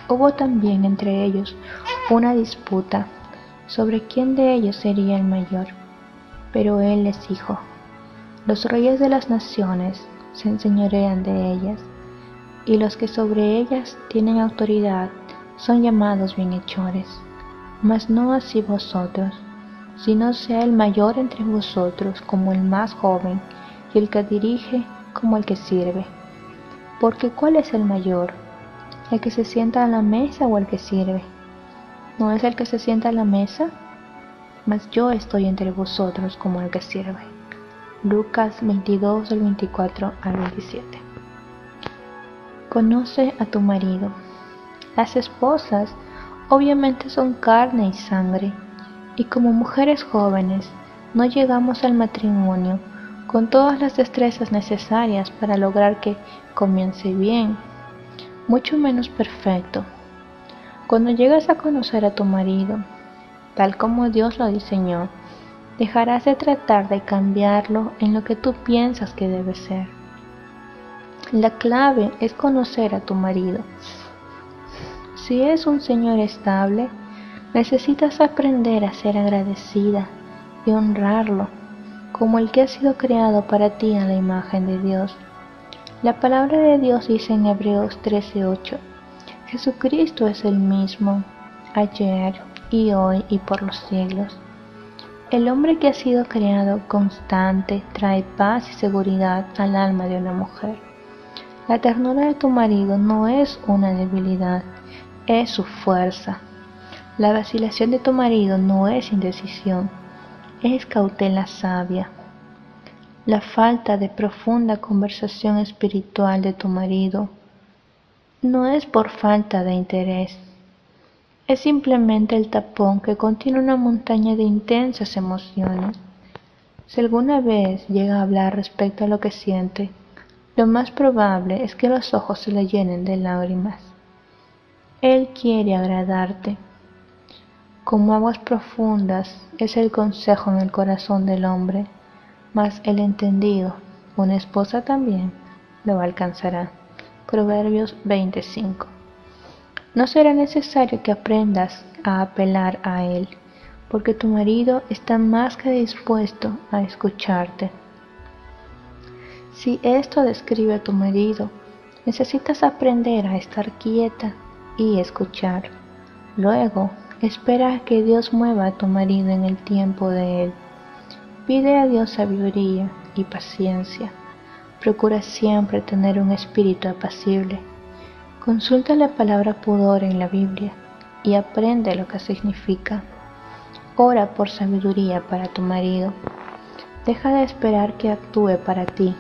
Hubo también entre ellos una disputa sobre quién de ellos sería el mayor, pero él les dijo: los reyes de las naciones se enseñorean de ellas, y los que sobre ellas tienen autoridad son llamados bienhechores. Mas no así vosotros, sino sea el mayor entre vosotros como el más joven, y el que dirige como el que sirve. Porque ¿cuál es el mayor? ¿El que se sienta a la mesa o el que sirve? ¿No es el que se sienta a la mesa? Mas yo estoy entre vosotros como el que sirve. Lucas 22, del 24 al 27. Conoce a tu marido. Las esposas obviamente son carne y sangre, y como mujeres jóvenes no llegamos al matrimonio con todas las destrezas necesarias para lograr que comience bien, mucho menos perfecto. Cuando llegas a conocer a tu marido, tal como Dios lo diseñó, dejarás de tratar de cambiarlo en lo que tú piensas que debe ser. La clave es conocer a tu marido. Si es un Señor estable, necesitas aprender a ser agradecida y honrarlo como el que ha sido creado para ti a la imagen de Dios. La palabra de Dios dice en Hebreos 13:8: Jesucristo es el mismo ayer y hoy y por los siglos. El hombre que ha sido creado constante trae paz y seguridad al alma de una mujer. La ternura de tu marido no es una debilidad, es su fuerza. La vacilación de tu marido no es indecisión, es cautela sabia. La falta de profunda conversación espiritual de tu marido no es por falta de interés, es simplemente el tapón que contiene una montaña de intensas emociones. Si alguna vez llega a hablar respecto a lo que siente, lo más probable es que los ojos se le llenen de lágrimas. Él quiere agradarte. Como aguas profundas es el consejo en el corazón del hombre, mas el entendido, una esposa también, lo alcanzará. Proverbios 25. No será necesario que aprendas a apelar a él, porque tu marido está más que dispuesto a escucharte. Si esto describe a tu marido, necesitas aprender a estar quieta y escuchar. Luego, espera a que Dios mueva a tu marido en el tiempo de él. Pide a Dios sabiduría y paciencia. Procura siempre tener un espíritu apacible. Consulta la palabra pudor en la Biblia y aprende lo que significa. Ora por sabiduría para tu marido. Deja de esperar que actúe para ti,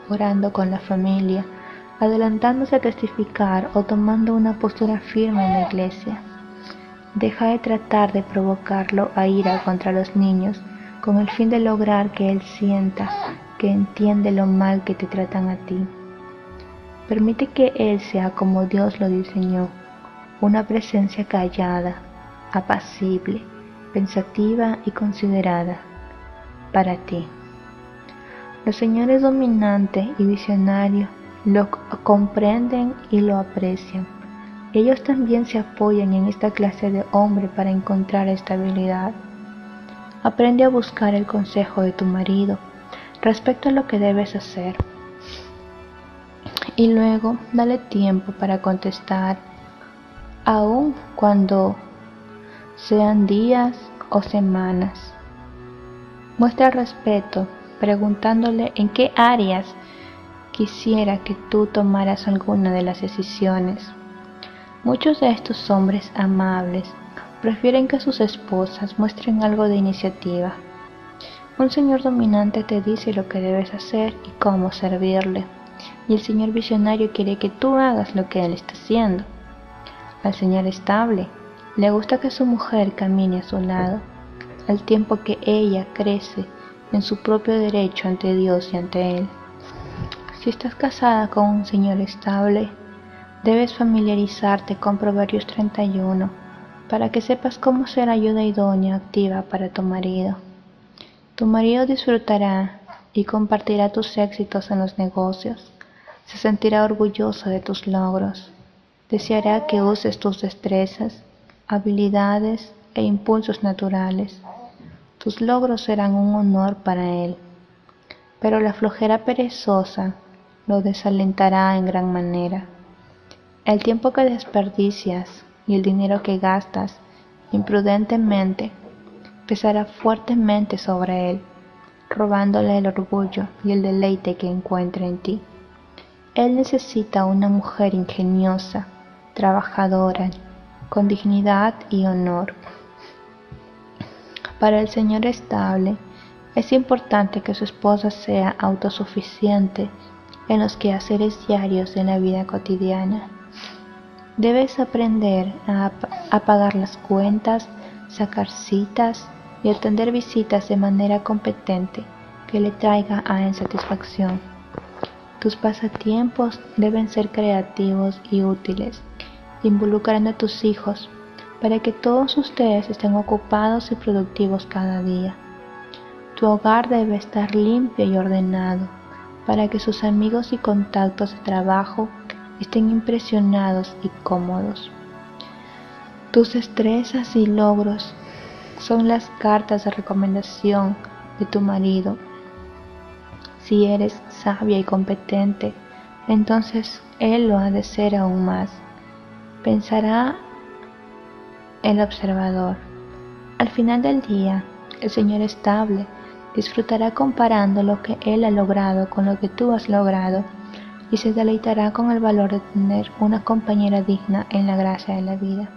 orando con la familia, adelantándose a testificar o tomando una postura firme en la iglesia. Deja de tratar de provocarlo a ira contra los niños con el fin de lograr que él sienta que entiende lo mal que te tratan a ti. Permite que él sea como Dios lo diseñó, una presencia callada, apacible, pensativa y considerada para ti. Los señores dominantes y visionarios lo comprenden y lo aprecian. Ellos también se apoyan en esta clase de hombre para encontrar estabilidad. Aprende a buscar el consejo de tu marido respecto a lo que debes hacer. Y luego dale tiempo para contestar, aun cuando sean días o semanas. Muestra respeto preguntándole en qué áreas quisiera que tú tomaras alguna de las decisiones. Muchos de estos hombres amables prefieren que sus esposas muestren algo de iniciativa. Un señor dominante te dice lo que debes hacer y cómo servirle, y el señor visionario quiere que tú hagas lo que él está haciendo. Al señor estable le gusta que su mujer camine a su lado, al tiempo que ella crece en su propio derecho ante Dios y ante él. Si estás casada con un señor estable, debes familiarizarte con Proverbios 31 para que sepas cómo ser ayuda idónea activa para tu marido. Tu marido disfrutará y compartirá tus éxitos en los negocios. Se sentirá orgulloso de tus logros. Deseará que uses tus destrezas, habilidades e impulsos naturales. Tus logros serán un honor para él, pero la flojera perezosa lo desalentará en gran manera. El tiempo que desperdicias y el dinero que gastas imprudentemente pesará fuertemente sobre él, robándole el orgullo y el deleite que encuentra en ti. Él necesita una mujer ingeniosa, trabajadora, con dignidad y honor. Para el señor estable, es importante que su esposa sea autosuficiente en los quehaceres diarios de la vida cotidiana. Debes aprender a pagar las cuentas, sacar citas y atender visitas de manera competente que le traiga a él satisfacción. Tus pasatiempos deben ser creativos y útiles, involucrando a tus hijos para que todos ustedes estén ocupados y productivos cada día. Tu hogar debe estar limpio y ordenado para que sus amigos y contactos de trabajo estén impresionados y cómodos. Tus destrezas y logros son las cartas de recomendación de tu marido. Si eres sabia y competente, entonces él lo ha de ser aún más. Pensará el observador. Al final del día, el señor estable disfrutará comparando lo que él ha logrado con lo que tú has logrado y se deleitará con el valor de tener una compañera digna en la gracia de la vida.